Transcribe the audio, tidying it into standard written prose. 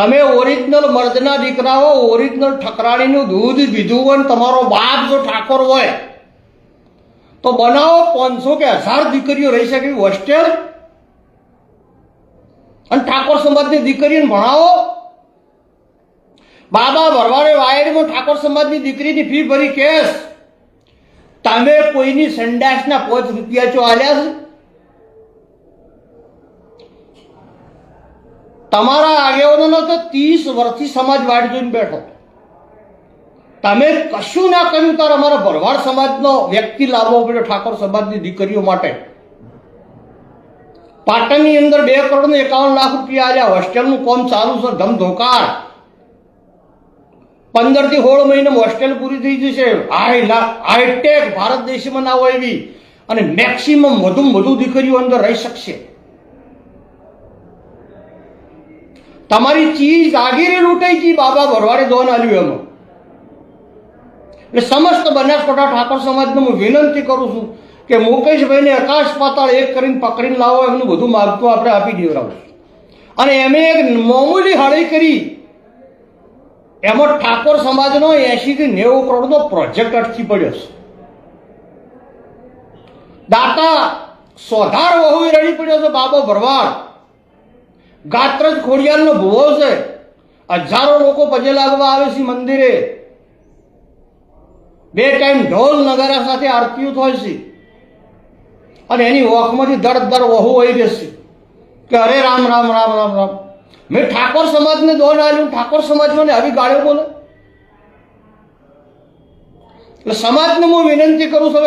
તમે ઓરિજિનલ મર્દના દીકરાઓ ઓરિજિનલ ઠકરાણીનું દૂધ પીધું હોય ને તમારો બાપ જો ઠાકોર હોય તો બનાવો 500 કે 1000 દીકરીઓ રહી શકે એવી હોસ્ટેલ અને ઠાકોર સમાજની દીકરીઓને ભણાવો. બાબા ભરવાડે વાયડમાં ઠાકોર સમાજની દીકરીની ફી ભરી કેસ. તમે કોઈની સંડાસના 5 રૂપિયા ચો આલ્યા છે? તમારા આગેવાનોનો તો 30 વર્ષથી સમાજ વાડ જોઈને બેઠો. તમે કશું ના કર્યું ત્યારે અમારા ભરવાડ સમાજનો વ્યક્તિ લાવવો પડ્યો ઠાકોર સમાજની દીકરીઓ માટે. પાટણની અંદર 2 કરોડ ને 51 લાખ રૂપિયા આલ્યા. હોસ્ટેલનું કામ ચાલુ છે ધમધોકાર. 15 થી 16 મહિનામાં હોસ્ટેલ પૂરી થઈ જશે. હાઈટેક ભારત દેશમાં ના હોય એવી અને મેક્સિમમ વધુમાં વધુ દીકરીઓ અંદર રહી શકશે. તમારી ચીજ જાગીરે લૂંટાઈ ગઈ. બાબા ભરવાડે દોન આલ્યું એમાં. એટલે સમસ્ત બનાસકાંઠા ઠાકોર સમાજને હું વિનંતી કરું છું કે મુકેશભાઈને આકાશ પાતાળ એક કરીને પકડીને લાવો. એમનું બધું માગતું આપણે આપી દેવડાવું. અને એમે એક મામૂલી હળી કરી એમાં ઠાકોર સમાજનો 80 થી 90 કરોડનો પ્રોજેક્ટ અટકી પડ્યો છે. દાતા સોધાર વહુ રડી પડ્યો છે બાબો ભરવાડ. ગાત્રજ ખોડિયાલનો ભૂવો છે. હજારો લોકો પગે લાગવા આવે છે મંદિરે. 2 ટાઈમ ઢોલ નગારા સાથે આરતીઓ થાય છે અને એની ઓખમાંથી દરદ વહુ આવી રહેશે કે અરે રામ રામ રામ રામ રામ. મેં ઠાકોર સમાજને દોન આલ્યું. ઠાકોર સમાજમાં આવી ગાળ્યો બોલે. એટલે સમાજને હું વિનંતી કરું છું.